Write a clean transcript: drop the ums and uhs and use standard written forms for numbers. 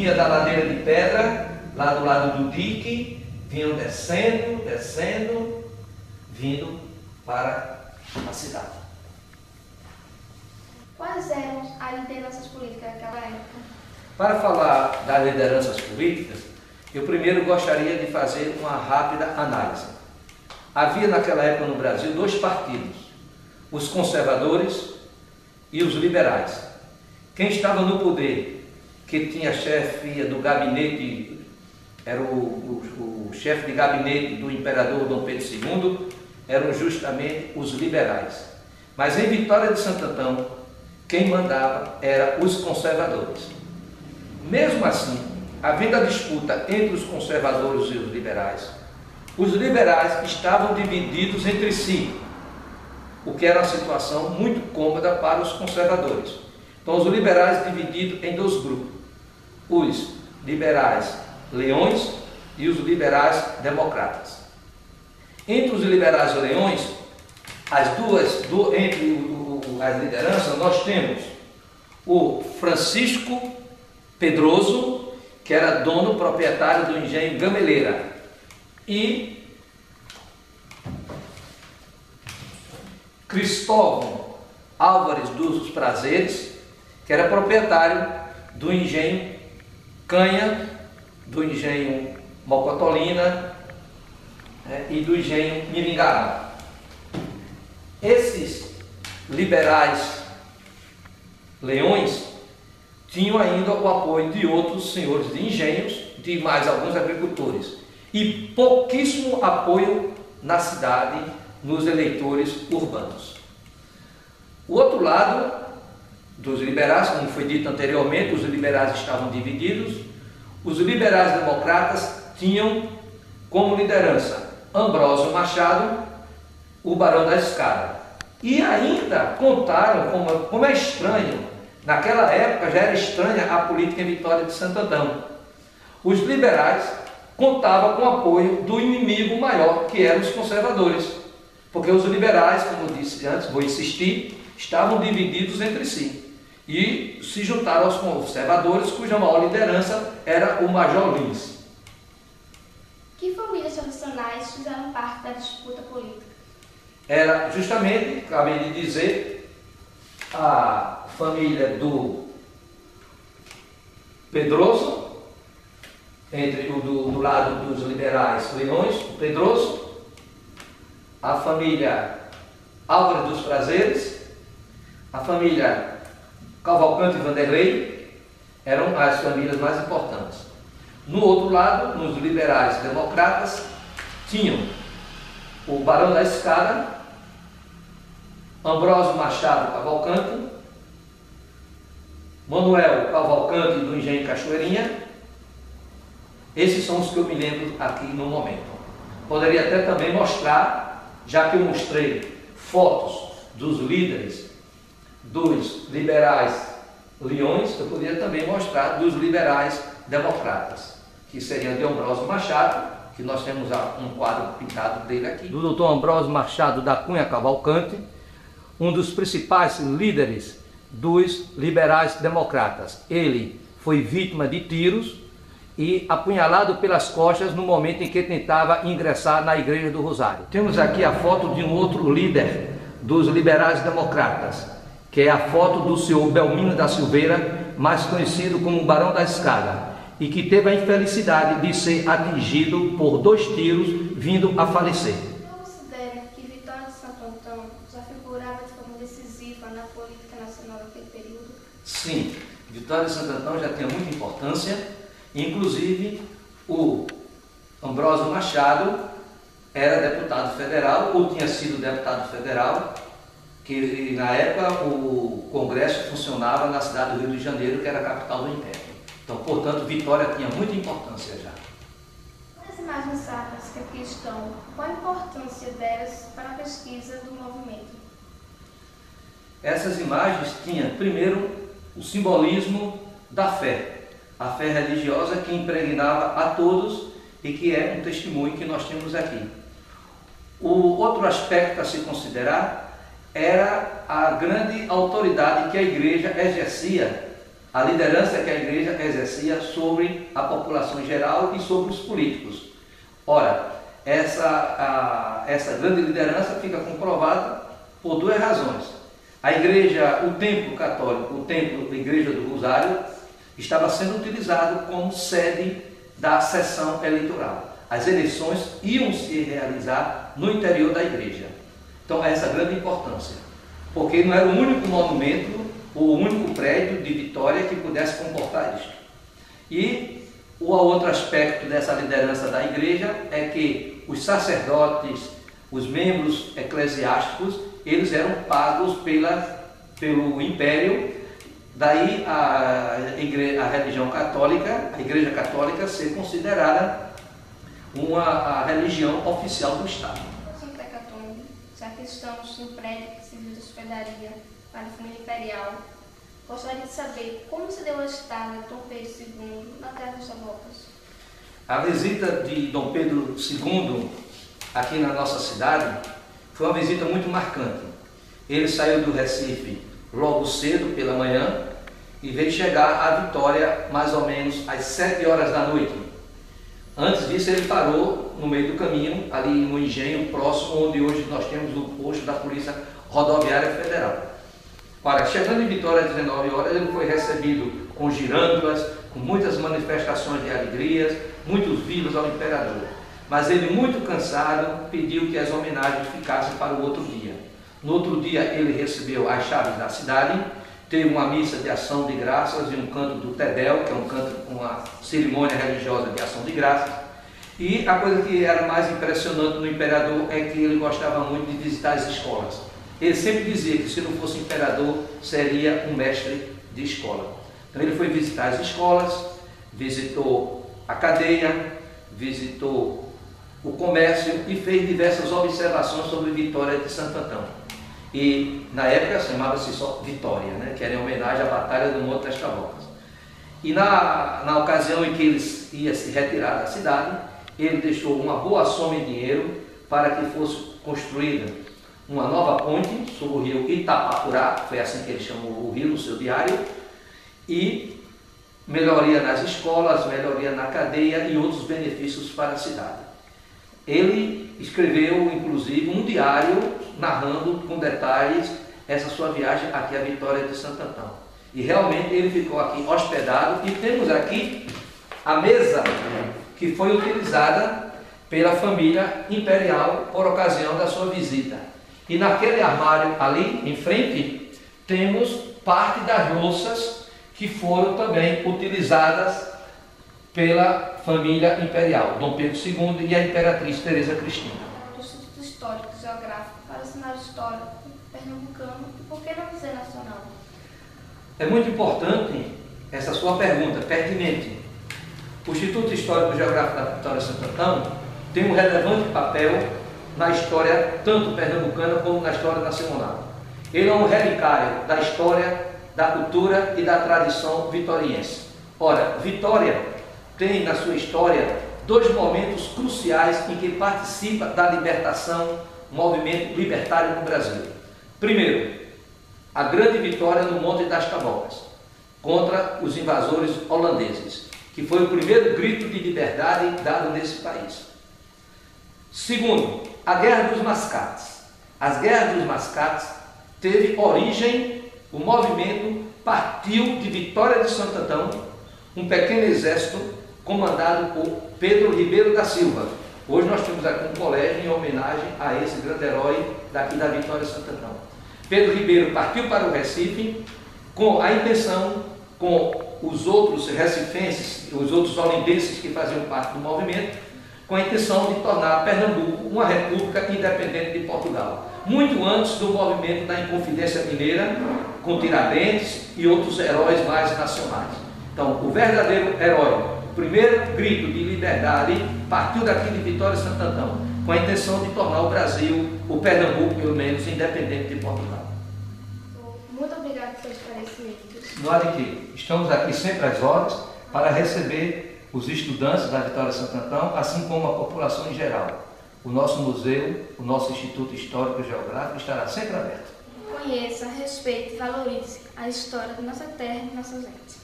vinha da ladeira de pedra, lá do lado do dique, vinham descendo, vindo para a cidade. Quais eram as lideranças políticas daquela época? Para falar das lideranças políticas, eu primeiro gostaria de fazer uma rápida análise. Havia naquela época no Brasil dois partidos, os conservadores e os liberais. Quem estava no poder, que tinha chefia do gabinete, era o chefe de gabinete do imperador Dom Pedro II, eram justamente os liberais. Mas em Vitória de Santo Antão, quem mandava eram os conservadores. Mesmo assim, havendo a disputa entre os conservadores e os liberais estavam divididos entre si, o que era uma situação muito cômoda para os conservadores. Então, os liberais divididos em dois grupos, os liberais leões e os liberais democratas. Entre os liberais leões, entre as lideranças, nós temos o Francisco Pedroso, que era dono proprietário do engenho Gameleira, e Cristóvão Álvares dos Prazeres, que era proprietário do engenho Canha, do engenho Mocotolina e do engenho Miringará. Esses liberais leões tinham ainda o apoio de outros senhores de engenhos, de mais alguns agricultores, e pouquíssimo apoio na cidade, nos eleitores urbanos. O outro lado dos liberais, como foi dito anteriormente, os liberais estavam divididos. Os liberais democratas tinham como liderança Ambrósio Machado, o Barão da Escada. E ainda contaram, como é estranho, naquela época já era estranha a política em Vitória de Santo Antão. Os liberais contavam com o apoio do inimigo maior, que eram os conservadores. Porque os liberais, como eu disse antes, vou insistir, estavam divididos entre si. E se juntaram aos conservadores, cuja maior liderança era o Major Lins. Que famílias tradicionais fizeram parte da disputa política? Era justamente, acabei de dizer, a família do Pedroso, do lado dos liberais leões, o Pedroso, a família Álvares dos Prazeres, a família Cavalcante e Vanderlei, eram as famílias mais importantes. No outro lado, nos liberais democratas, tinham o Barão da Escada, Ambrósio Machado Cavalcante, Manuel Cavalcante do engenho Cachoeirinha. Esses são os que eu me lembro aqui no momento. Poderia até também mostrar, já que eu mostrei fotos dos líderes dos liberais leões, eu poderia também mostrar dos liberais democratas, que seriam de Ambrósio Machado, que nós temos um quadro pintado dele aqui, do Dr. Ambrósio Machado da Cunha Cavalcante, um dos principais líderes dos liberais democratas. Ele foi vítima de tiros e apunhalado pelas costas no momento em que tentava ingressar na Igreja do Rosário. Temos aqui a foto de um outro líder dos liberais democratas, que é a foto do senhor Belmino da Silveira, mais conhecido como Barão da Escada, e que teve a infelicidade de ser atingido por 2 tiros, vindo a falecer. Considera que Vitória de Santo Antão já figurava de forma decisiva na política nacional daquele período? Sim, Vitória de Santo Antão já tinha muita importância, inclusive o Ambrósio Machado era deputado federal, ou tinha sido deputado federal, que na época o Congresso funcionava na cidade do Rio de Janeiro, que era a capital do Império. Então, portanto, Vitória tinha muita importância já. As imagens sacras que aqui estão, qual a importância delas para a pesquisa do movimento? Essas imagens tinham, primeiro, o simbolismo da fé, a fé religiosa que impregnava a todos e que é um testemunho que nós temos aqui. O outro aspecto a se considerar era a grande autoridade que a igreja exercia, a liderança que a igreja exercia influência sobre a população em geral e sobre os políticos. Ora, essa grande liderança fica comprovada por duas razões. A igreja, o templo católico, o templo da Igreja do Rosário, estava sendo utilizado como sede da sessão eleitoral. As eleições iam se realizar no interior da igreja. Então, essa grande importância, porque não era o único monumento, o único prédio de Vitória que pudesse comportar isto. E o outro aspecto dessa liderança da igreja é que os sacerdotes, os membros eclesiásticos, eles eram pagos pelo império, daí a religião católica, a igreja católica ser considerada a religião oficial do Estado. Assunto Hecatombe, já que estamos no prédio que serviu de hospedaria para a família imperial, gostaria de saber como se deu a estada de Dom Pedro II na Terra das Tabocas. A visita de Dom Pedro II aqui na nossa cidade foi uma visita muito marcante. Ele saiu do Recife logo cedo pela manhã e veio chegar à Vitória mais ou menos às 7 horas da noite. Antes disso, ele parou no meio do caminho, ali no engenho próximo, onde hoje nós temos o posto da Polícia Rodoviária Federal. Ora, chegando em Vitória às 19 horas, ele foi recebido com girândolas, com muitas manifestações de alegrias, muitos vivos ao imperador. Mas ele, muito cansado, pediu que as homenagens ficassem para o outro dia. No outro dia, ele recebeu as chaves da cidade, teve uma missa de ação de graças e um canto do Tedel, que é um canto com uma cerimônia religiosa de ação de graças. E a coisa que era mais impressionante no imperador é que ele gostava muito de visitar as escolas. Ele sempre dizia que se não fosse imperador, seria um mestre de escola. Então ele foi visitar as escolas, visitou a cadeia, visitou o comércio e fez diversas observações sobre Vitória de Santo Antão. E na época chamava-se só Vitória, né? Que era em homenagem à Batalha do Monte das Tabocas. E na ocasião em que ele ia se retirar da cidade, ele deixou uma boa soma de dinheiro para que fosse construída uma nova ponte sobre o rio Itapapurá, foi assim que ele chamou o rio no seu diário, e melhoria nas escolas, melhoria na cadeia e outros benefícios para a cidade. Ele escreveu, inclusive, um diário narrando com detalhes essa sua viagem aqui à Vitória de Santo Antão. E realmente ele ficou aqui hospedado e temos aqui a mesa que foi utilizada pela família imperial por ocasião da sua visita. E naquele armário ali em frente temos parte das louças que foram também utilizadas pela família imperial, Dom Pedro II e a imperatriz Teresa Cristina. Do Instituto Histórico e Geográfico para o cenário histórico pernambucano e por que não dizer nacional? É muito importante essa sua pergunta, pertinente. O Instituto Histórico e Geográfico da Vitória de Santo Antão tem um relevante papel na história tanto pernambucana como na história nacional. Ele é um relicário da história, da cultura e da tradição vitoriense. Ora, Vitória tem na sua história dois momentos cruciais em que participa da libertação, movimento libertário no Brasil. Primeiro, a grande vitória no Monte das Tabocas, contra os invasores holandeses, que foi o primeiro grito de liberdade dado nesse país. Segundo, a Guerra dos Mascates. As Guerras dos Mascates teve origem, o movimento partiu de Vitória de Santo Antão, um pequeno exército comandado por Pedro Ribeiro da Silva. Hoje nós temos aqui um colégio em homenagem a esse grande herói daqui da Vitória de Santo Antão. Pedro Ribeiro partiu para o Recife com a intenção, com os outros recifenses, os outros olindenses que faziam parte do movimento, com a intenção de tornar Pernambuco uma república independente de Portugal. Muito antes do movimento da Inconfidência Mineira, com Tiradentes e outros heróis mais nacionais. Então, o verdadeiro herói, o primeiro grito de liberdade, partiu daqui de Vitória de Santo Antão, com a intenção de tornar o Brasil, o Pernambuco, pelo menos, independente de Portugal. Muito obrigado pelos esclarecimentos. Não há de quê. Estamos aqui sempre às horas para receber os estudantes da Vitória de Santo Antão, assim como a população em geral. O nosso museu, o nosso Instituto Histórico e Geográfico estará sempre aberto. Conheça, respeite e valorize a história da nossa terra e de nossa gente.